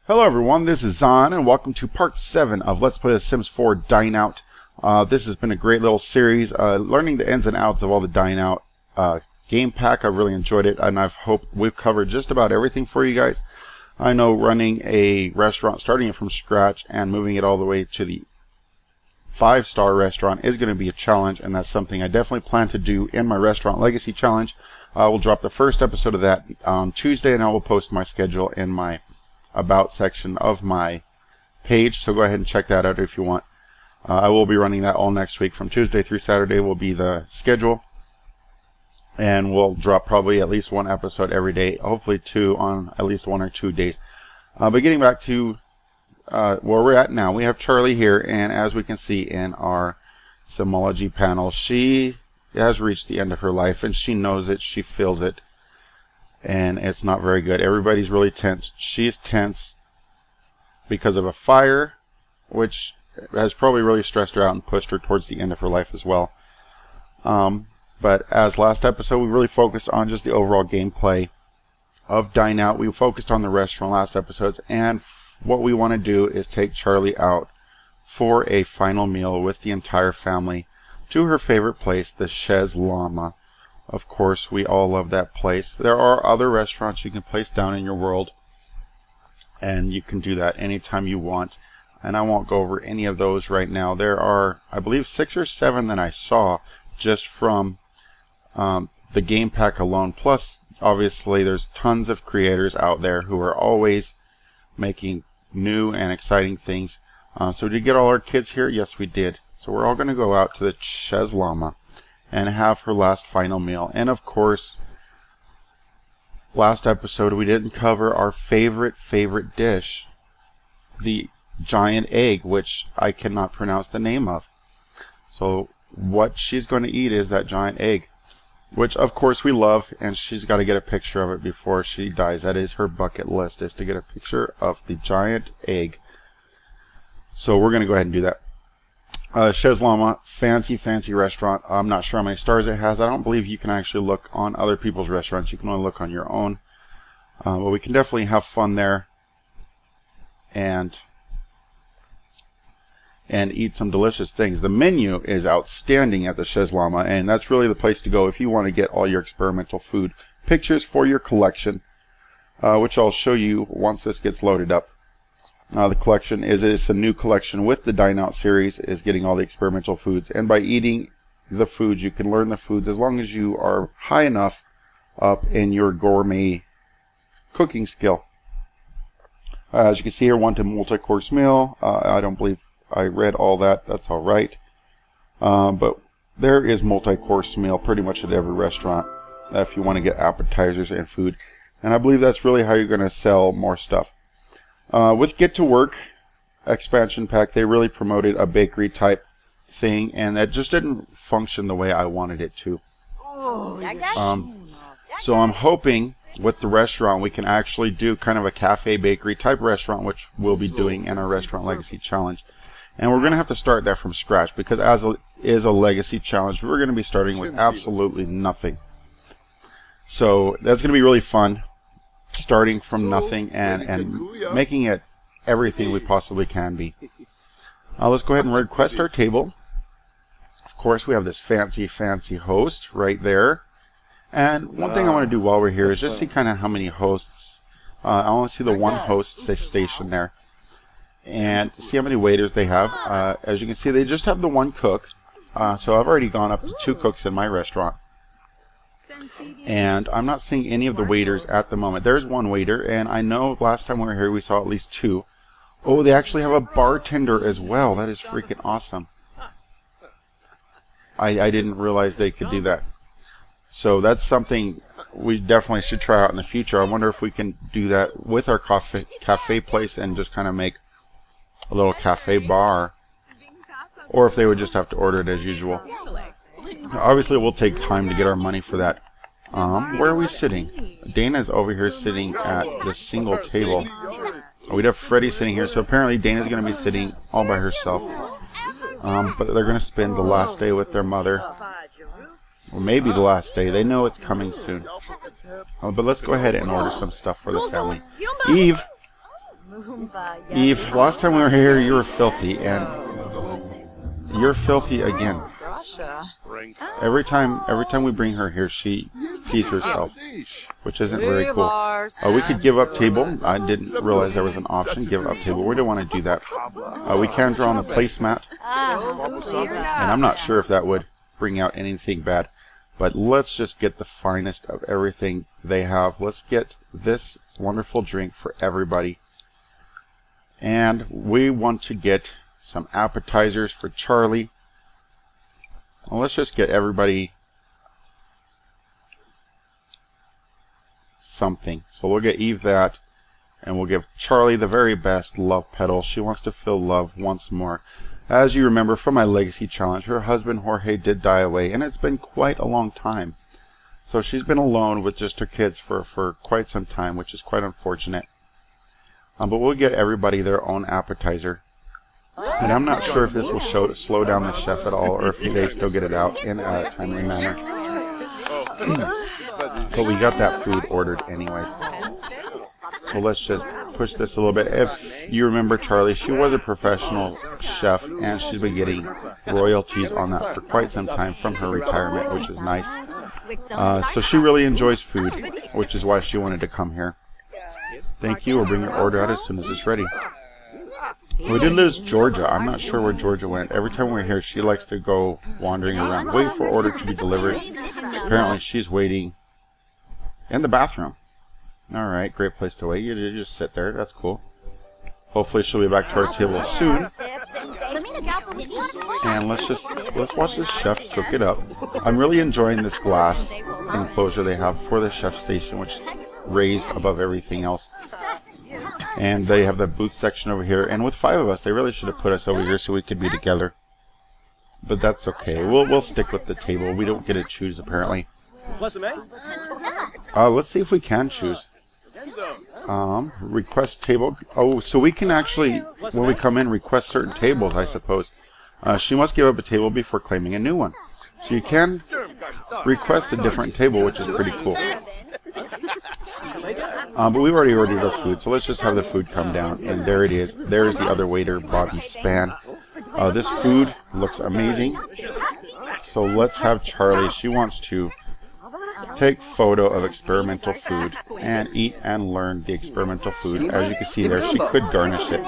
Hello everyone, this is Zon, and welcome to part 7 of Let's Play The Sims 4 Dine Out. This has been a great little series, learning the ins and outs of all the Dine Out game pack. I really enjoyed it, and I hope we've covered just about everything for you guys. I know running a restaurant, starting it from scratch and moving it all the way to the 5-star restaurant is going to be a challenge, and that's something I definitely plan to do in my Restaurant Legacy Challenge. I will drop the first episode of that on Tuesday, and I will post my schedule in my About section of my page, so go ahead and check that out if you want. I will be running that all next week. From Tuesday through Saturday will be the schedule, and we'll drop probably at least one episode every day, hopefully 2 on at least 1 or 2 days. But getting back to where we're at now, we have Charlie here, and as we can see in our Simology panel, she has reached the end of her life, and she knows it, she feels it. And it's not very good. Everybody's really tense. She's tense because of a fire, which has probably really stressed her out and pushed her towards the end of her life as well. But as last episode, we really focused on just the overall gameplay of Dine Out. We focused on the restaurant last episodes, and what we want to do is take Charlie out for a final meal with the entire family to her favorite place, the Chez Llama. Of course, we all love that place. There are other restaurants you can place down in your world, and you can do that anytime you want. And I won't go over any of those right now. There are, I believe, 6 or 7 that I saw just from the game pack alone. Plus, obviously, there's tons of creators out there who are always making new and exciting things. So did we get all our kids here? Yes, we did. So we're all going to go out to the Chez Llama and have her last final meal. And of course, last episode we didn't cover our favorite dish, the giant egg, which I cannot pronounce the name of. So what she's going to eat is that giant egg, which of course we love, and she's got to get a picture of it before she dies. That is her bucket list, is to get a picture of the giant egg. So we're going to go ahead and do that. Chez Llama, fancy restaurant. I'm not sure how many stars it has. I don't believe you can actually look on other people's restaurants. You can only look on your own. But we can definitely have fun there and eat some delicious things. The menu is outstanding at the Chez Llama, and that's really the place to go if you want to get all your experimental food pictures for your collection, which I'll show you once this gets loaded up. The collection it's a new collection with the Dine Out series, is getting all the experimental foods, and by eating the foods you can learn the foods as long as you are high enough up in your gourmet cooking skill. As you can see here, want a multi-course meal. I don't believe I read all that. That's all right. But there is multi-course meal pretty much at every restaurant if you want to get appetizers and food, and I believe that's really how you're going to sell more stuff. With Get to Work expansion pack, they really promoted a bakery type thing, and that just didn't function the way I wanted it to. So I'm hoping with the restaurant we can actually do kind of a cafe bakery type restaurant, which we'll be doing in our Restaurant Legacy Challenge. And we're going to have to start that from scratch, because as it is a legacy challenge, we're going to be starting with absolutely nothing. So that's going to be really fun, starting from nothing and making it everything we possibly can be. Let's go ahead and request our table. Of course, we have this fancy host right there. And one thing I want to do while we're here is just see kind of how many hosts. I want to see the one host station there, and see how many waiters they have. As you can see, they just have the one cook. So I've already gone up to 2 cooks in my restaurant, and I'm not seeing any of the waiters at the moment. There's one waiter, and I know last time we were here we saw at least 2. Oh, they actually have a bartender as well. That is freaking awesome. I didn't realize they could do that. So that's something we definitely should try out in the future. I wonder if we can do that with our cafe place and just kind of make a little cafe bar, or if they would just have to order it as usual. Obviously, it will take time to get our money for that. Where are we sitting? Dana's over here sitting at the single table. We'd have Freddie sitting here, so apparently Dana's going to be sitting all by herself. But they're going to spend the last day with their mother. Or maybe the last day. They know it's coming soon. But let's go ahead and order some stuff for the family. Eve! Eve, last time we were here, you were filthy, and you're filthy again. Every time we bring her here, she pees herself, which isn't very cool. We could give up table. I didn't realize there was an option, give up table. We don't want to do that. We can draw on the placemat, and I'm not sure if that would bring out anything bad. But let's just get the finest of everything they have. Let's get this wonderful drink for everybody. And we want to get some appetizers for Charlie. Well, let's just get everybody something. So we'll get Eve that, and we'll give Charlie the very best love petal. She wants to feel love once more. As you remember from my legacy challenge, her husband Jorge did die away, and it's been quite a long time. So she's been alone with just her kids for quite some time, which is quite unfortunate. But we'll get everybody their own appetizer. And I'm not sure if this will slow down the chef at all, or if they still get it out in a timely manner. But we got that food ordered anyways. So let's just push this a little bit. If you remember Charlie, she was a professional chef, and she's been getting royalties on that for quite some time from her retirement, which is nice. So she really enjoys food, which is why she wanted to come here. Thank you. We'll bring your order out as soon as it's ready. We did lose Georgia. I'm not sure where Georgia went. Every time we're here, she likes to go wandering around, waiting for order to be delivered. Apparently, she's waiting in the bathroom. Alright, great place to wait. You just sit there. That's cool. Hopefully, she'll be back to our table soon. And let's watch this chef cook it up. I'm really enjoying this glass enclosure they have for the chef station, which is raised above everything else. And they have the booth section over here. And with 5 of us, they really should have put us over here so we could be together. But that's okay. We'll stick with the table. We don't get to choose, apparently. Let's see if we can choose. Request table. Oh, so we can actually, when we come in, request certain tables, I suppose. She must give up a table before claiming a new one. So you can request a different table, which is pretty cool. But we've already ordered our food, so let's just have the food come down. And there it is. There's the other waiter, Bobby Span. This food looks amazing. So let's have Charlie. She wants to take photo of experimental food and eat and learn the experimental food. As you can see there, she could garnish it.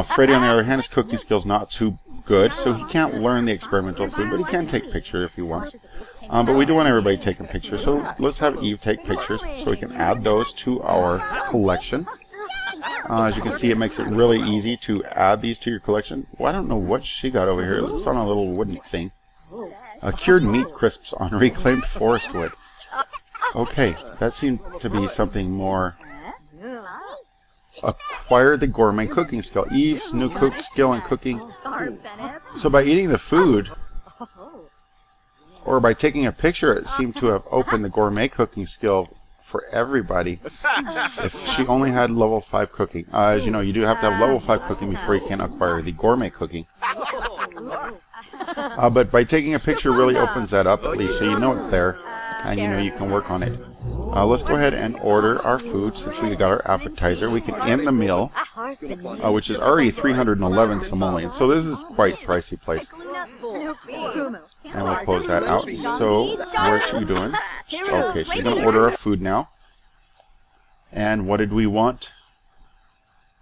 Freddie, on the other hand, his cooking skills not too good, so he can't learn the experimental food, but he can take pictures if he wants. But we do want everybody taking pictures, so let's have Eve take pictures so we can add those to our collection. As you can see, it makes it really easy to add these to your collection. Well, I don't know what she got over here. It looks on a little wooden thing. Cured meat crisps on reclaimed forest wood. Okay, that seemed to be something more. Acquire the gourmet cooking skill. Eve's new skill in cooking. So by eating the food, or by taking a picture, it seemed to have opened the gourmet cooking skill for everybody. If she only had level 5 cooking. As you know, you do have to have level 5 cooking before you can acquire the gourmet cooking. But by taking a picture really opens that up, at least, so you know it's there, and you know you can work on it. Let's go ahead and order our food. Since we got our appetizer, we can end the meal, which is already 311 simoleons, so this is quite a pricey place. And we'll close that out. So, what's she doing? Okay, she's going to order our food now. And what did we want?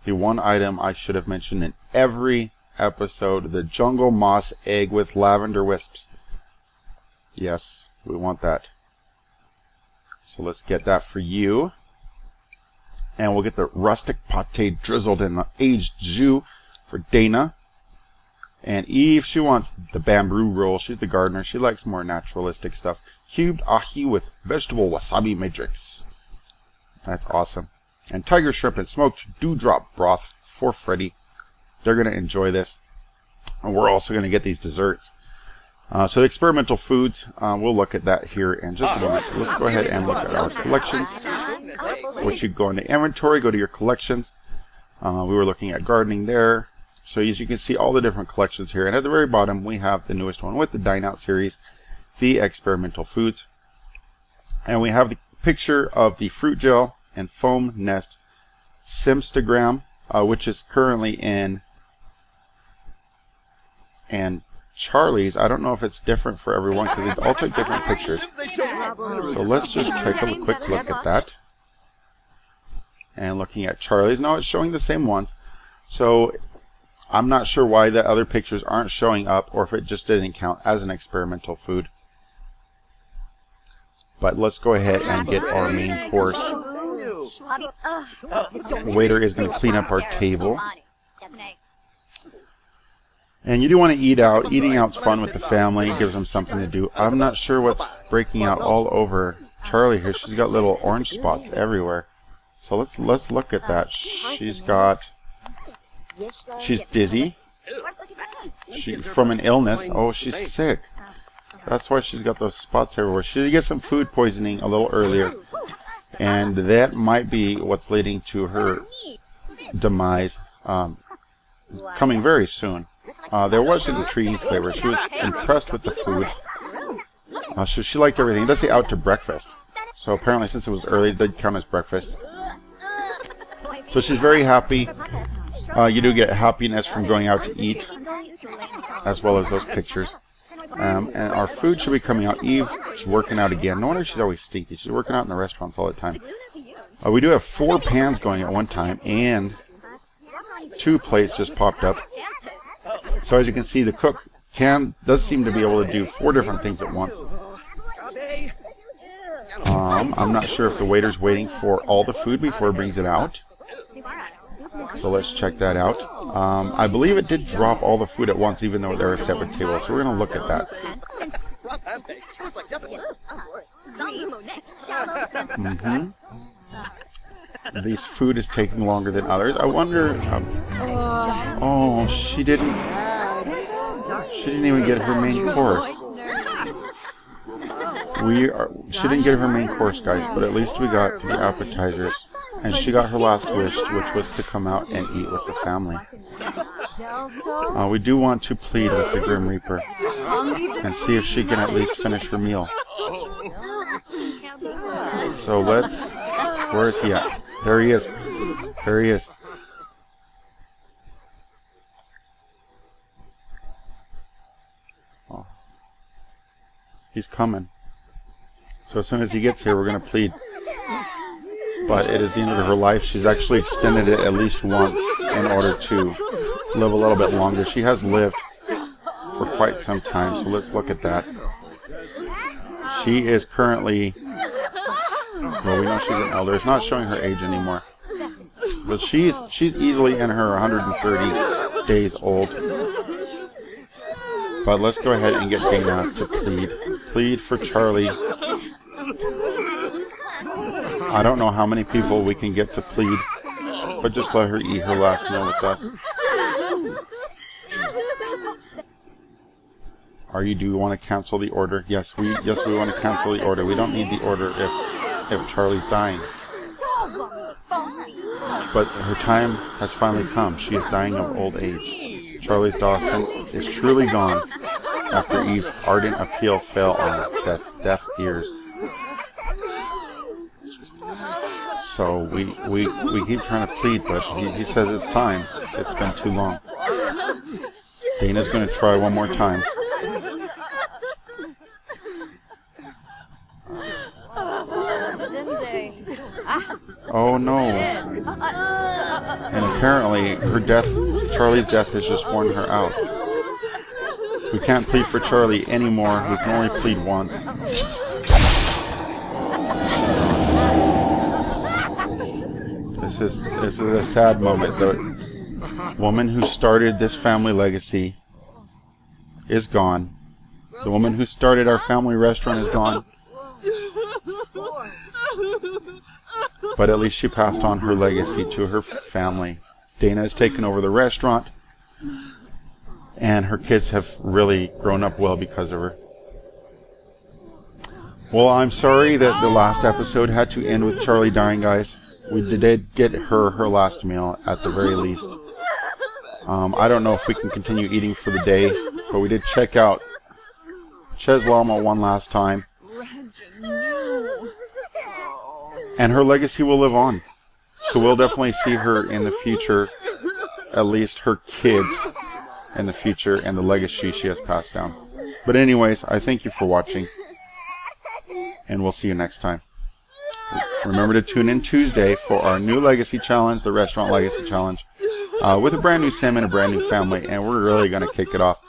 The one item I should have mentioned in every episode, the jungle moss egg with lavender wisps. Yes, we want that. So let's get that for you. And we'll get the rustic pate drizzled in aged jus for Dana. And Eve, she wants the bamboo roll. She's the gardener. She likes more naturalistic stuff. Cubed ahi with vegetable wasabi matrix. That's awesome. And tiger shrimp and smoked dewdrop broth for Freddie. They're going to enjoy this. And we're also going to get these desserts. So the experimental foods, we'll look at that here in just a moment. Let's go ahead and look at our collections. Which you go into inventory, go to your collections. We were looking at gardening there. So as you can see, all the different collections here. And at the very bottom, we have the newest one with the Dine Out series, the experimental foods. And we have the picture of the fruit gel and foam nest Simstagram, which is currently in, and Charlie's. I don't know if it's different for everyone because they all take different pictures. So let's just take a quick look at that. And looking at Charlie's, no, it's showing the same ones. So I'm not sure why the other pictures aren't showing up, or if it just didn't count as an experimental food. But let's go ahead and get our main course. The waiter is going to clean up our table. And you do want to eat out. Eating out's fun with the family. It gives them something to do. I'm not sure what's breaking out all over Charlie here. She's got little orange spots everywhere. So let's look at that. She's dizzy. She's from an illness. Oh, she's sick. That's why she's got those spots everywhere. She did get some food poisoning a little earlier, and that might be what's leading to her demise coming very soon. There was an intriguing flavor. She was impressed with the food. So she liked everything. It does say out to breakfast. So apparently since it was early, it did count as breakfast. So she's very happy. You do get happiness from going out to eat, as well as those pictures. And our food should be coming out. Eve, she's working out again. No wonder she's always stinky. She's working out in the restaurants all the time. We do have 4 pans going at one time, and 2 plates just popped up. So as you can see, the cook does seem to be able to do 4 different things at once. I'm not sure if the waiter's waiting for all the food before he brings it out. So let's check that out. I believe it did drop all the food at once, even though there are separate tables. So we're going to look at that. This food is taking longer than others. I wonder. Oh, she didn't even get her main course. She didn't get her main course, guys, but at least we got the appetizers. And she got her last wish, which was to come out and eat with the family. We do want to plead with the Grim Reaper and see if she can at least finish her meal. So where is he at? There he is. There he is. Oh. He's coming. So as soon as he gets here, we're going to plead. But it is the end of her life. She's actually extended it at least once in order to live a little bit longer. She has lived for quite some time, so let's look at that. She is currently, well, we know she's an elder. It's not showing her age anymore. But she's easily in her 130 days old. But let's go ahead and get Dana to plead. Plead for Charlie. I don't know how many people we can get to plead, but just let her eat her last meal with us. Do you want to cancel the order? Yes, we want to cancel the order. We don't need the order if Charlie's dying. But her time has finally come. She is dying of old age. Charlie's Dawson is truly gone after Eve's ardent appeal fell on deaf ears. So we keep trying to plead, but he says it's time. It's been too long. Dana's going to try one more time. Oh no. And apparently Charlie's death has just worn her out. We can't plead for Charlie anymore. We can only plead once. This is a sad moment. The woman who started this family legacy is gone. The woman who started our family restaurant is gone. But at least she passed on her legacy to her family. Dana has taken over the restaurant, and her kids have really grown up well because of her. Well, I'm sorry that the last episode had to end with Charlie dying, guys. We did get her last meal at the very least. I don't know if we can continue eating for the day, but we did check out Ches Llama one last time. And her legacy will live on. So we'll definitely see her in the future, at least her kids in the future, and the legacy she has passed down. But anyways, I thank you for watching, and we'll see you next time. Remember to tune in Tuesday for our new Legacy Challenge, the Restaurant Legacy Challenge, with a brand new sim and a brand new family, and we're really going to kick it off.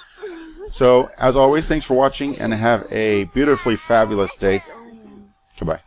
So, as always, thanks for watching, and have a beautifully fabulous day. Goodbye.